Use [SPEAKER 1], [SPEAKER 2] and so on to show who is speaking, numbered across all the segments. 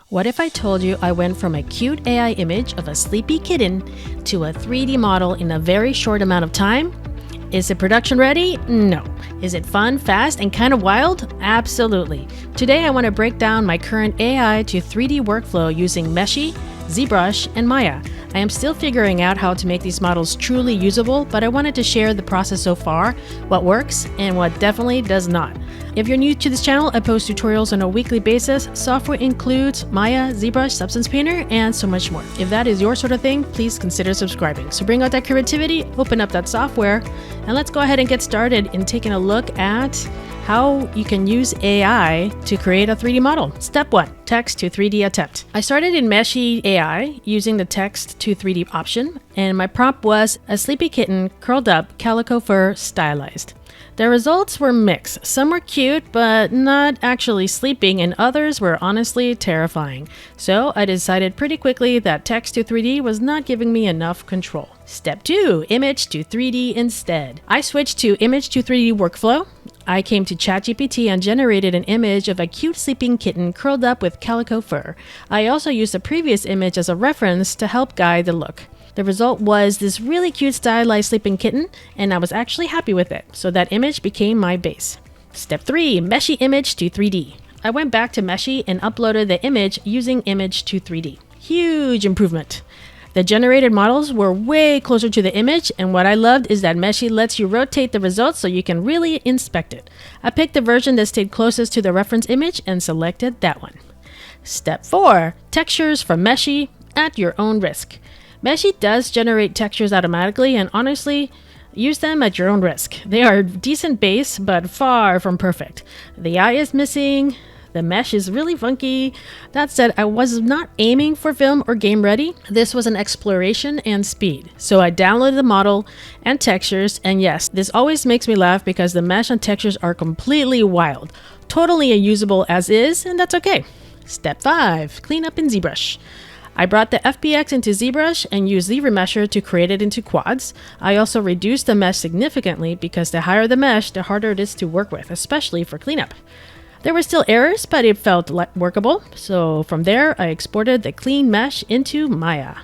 [SPEAKER 1] What if I told you I went from a cute AI image of a sleepy kitten to a 3D model in a very short amount of time? Is it production ready? No. Is it fun, fast, and kind of wild? Absolutely. Today I want to break down my current AI to 3D workflow using Meshy, ZBrush, and Maya. I am still figuring out how to make these models truly usable, but I wanted to share the process so far, what works, and what definitely does not. If you're new to this channel, I post tutorials on a weekly basis. Software includes Maya, ZBrush, Substance Painter, and so much more. If that is your sort of thing, please consider subscribing. So bring out that creativity, open up that software, and let's go ahead and get started in taking a look at how you can use AI to create a 3D model. Step 1, text to 3D attempt. I started in Meshy AI using the text to 3D option, and my prompt was a sleepy kitten curled up, calico fur, stylized. The results were mixed. Some were cute, but not actually sleeping, and others were honestly terrifying. So I decided pretty quickly that text to 3D was not giving me enough control. Step 2, image to 3D instead. I switched to image to 3D workflow. I came to ChatGPT and generated an image of a cute sleeping kitten curled up with calico fur. I also used the previous image as a reference to help guide the look. The result was this really cute stylized sleeping kitten, and I was actually happy with it, so that image became my base. Step 3, Meshy image to 3D. I went back to Meshy and uploaded the image using image to 3D. Huge improvement. The generated models were way closer to the image, and what I loved is that Meshy lets you rotate the results so you can really inspect it. I picked the version that stayed closest to the reference image and selected that one. Step 4, textures from Meshy at your own risk. Meshy does generate textures automatically, and honestly, use them at your own risk. They are decent base, but far from perfect. The eye is missing. The mesh is really funky. That said, I was not aiming for film or game ready. This was an exploration and speed. So I downloaded the model and textures, and yes, this always makes me laugh because the mesh and textures are completely wild. Totally unusable as is, and that's okay. Step 5, clean up in ZBrush. I brought the FBX into ZBrush and used ZRemesher to create it into quads. I also reduced the mesh significantly because the higher the mesh, the harder it is to work with, especially for cleanup. There were still errors, but it felt workable. So from there, I exported the clean mesh into Maya.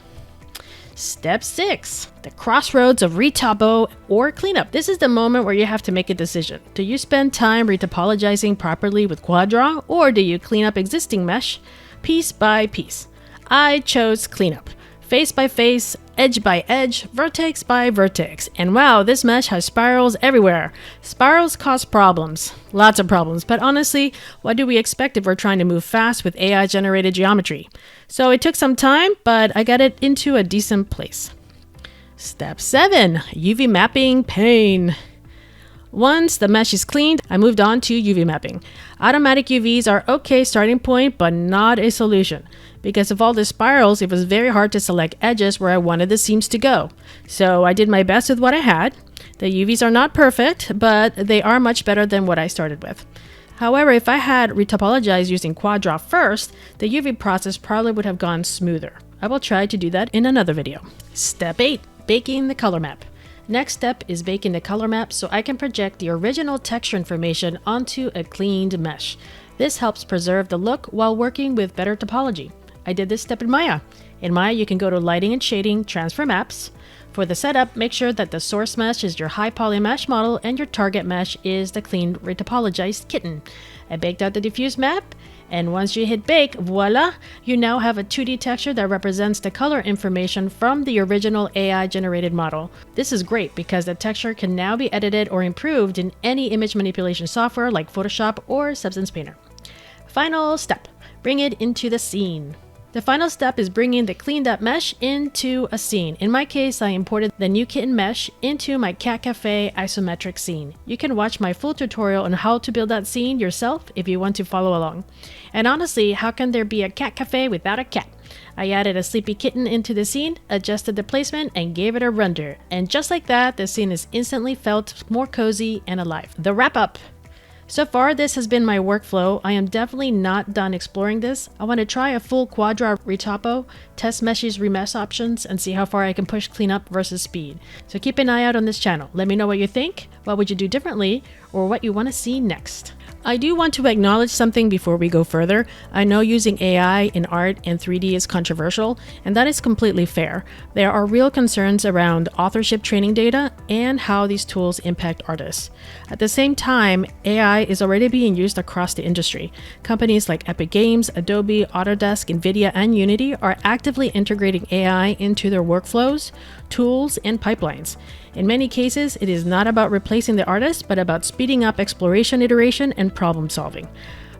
[SPEAKER 1] Step 6, the crossroads of retopo or cleanup. This is the moment where you have to make a decision. Do you spend time retopologizing properly with Quad Draw, or do you clean up existing mesh piece by piece? I chose cleanup. Face by face, edge by edge, vertex by vertex. And wow, this mesh has spirals everywhere. Spirals cause problems. Lots of problems. But honestly, what do we expect if we're trying to move fast with AI-generated geometry? So it took some time, but I got it into a decent place. Step 7, UV mapping pain. Once the mesh is cleaned, I moved on to UV mapping. Automatic UVs are okay starting point, but not a solution. Because of all the spirals, it was very hard to select edges where I wanted the seams to go. So I did my best with what I had. The UVs are not perfect, but they are much better than what I started with. However, if I had retopologized using Quad Draw first, the UV process probably would have gone smoother. I will try to do that in another video. Step 8, baking the color map. Next step is baking the color map so I can project the original texture information onto a cleaned mesh. This helps preserve the look while working with better topology. I did this step in Maya. In Maya, you can go to Lighting and Shading, Transfer Maps. For the setup, make sure that the source mesh is your high poly mesh model and your target mesh is the cleaned retopologized kitten. I baked out the diffuse map, and once you hit bake, voila, you now have a 2D texture that represents the color information from the original AI generated model. This is great because the texture can now be edited or improved in any image manipulation software like Photoshop or Substance Painter. Final step, bring it into the scene. The final step is bringing the cleaned up mesh into a scene. In my case, I imported the new kitten mesh into my cat cafe isometric scene. You can watch my full tutorial on how to build that scene yourself if you want to follow along. And honestly, how can there be a cat cafe without a cat? I added a sleepy kitten into the scene, adjusted the placement, and gave it a render. And just like that, the scene is instantly felt more cozy and alive. The wrap up. So far, this has been my workflow. I am definitely not done exploring this. I want to try a full Quad Draw retopo, test Meshy's remesh options, and see how far I can push cleanup versus speed. So keep an eye out on this channel. Let me know what you think, what would you do differently, or what you want to see next. I do want to acknowledge something before we go further. I know using AI in art and 3D is controversial, and that is completely fair. There are real concerns around authorship training data and how these tools impact artists. At the same time, AI is already being used across the industry. Companies like Epic Games, Adobe, Autodesk, Nvidia, and Unity are actively integrating AI into their workflows, tools, and pipelines. In many cases, it is not about replacing the artist, but about speeding up exploration, iteration, and problem solving.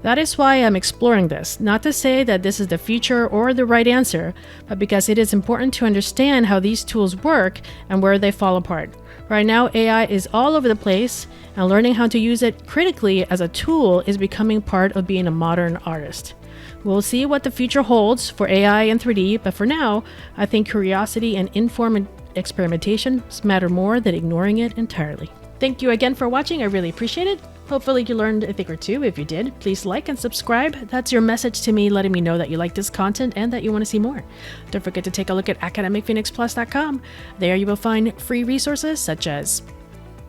[SPEAKER 1] That is why I'm exploring this, not to say that this is the future or the right answer, but because it is important to understand how these tools work and where they fall apart. Right now, AI is all over the place, and learning how to use it critically as a tool is becoming part of being a modern artist. We'll see what the future holds for AI and 3D, but for now, I think curiosity and informed experimentation matter more than ignoring it entirely. Thank you again for watching. I really appreciate it. Hopefully you learned a thing or two. If you did, please like and subscribe. That's your message to me, letting me know that you like this content and that you want to see more. Don't forget to take a look at academicphoenixplus.com. There you will find free resources such as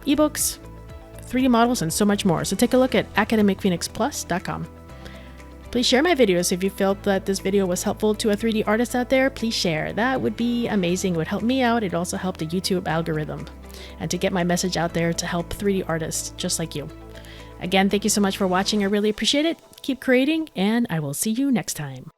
[SPEAKER 1] ebooks, 3D models, and so much more. So take a look at academicphoenixplus.com. Please share my videos if you felt that this video was helpful to a 3D artist out there. Please share. That would be amazing. It would help me out. It also helped the YouTube algorithm and to get my message out there to help 3D artists just like you. Again, thank you so much for watching. I really appreciate it. Keep creating, and I will see you next time.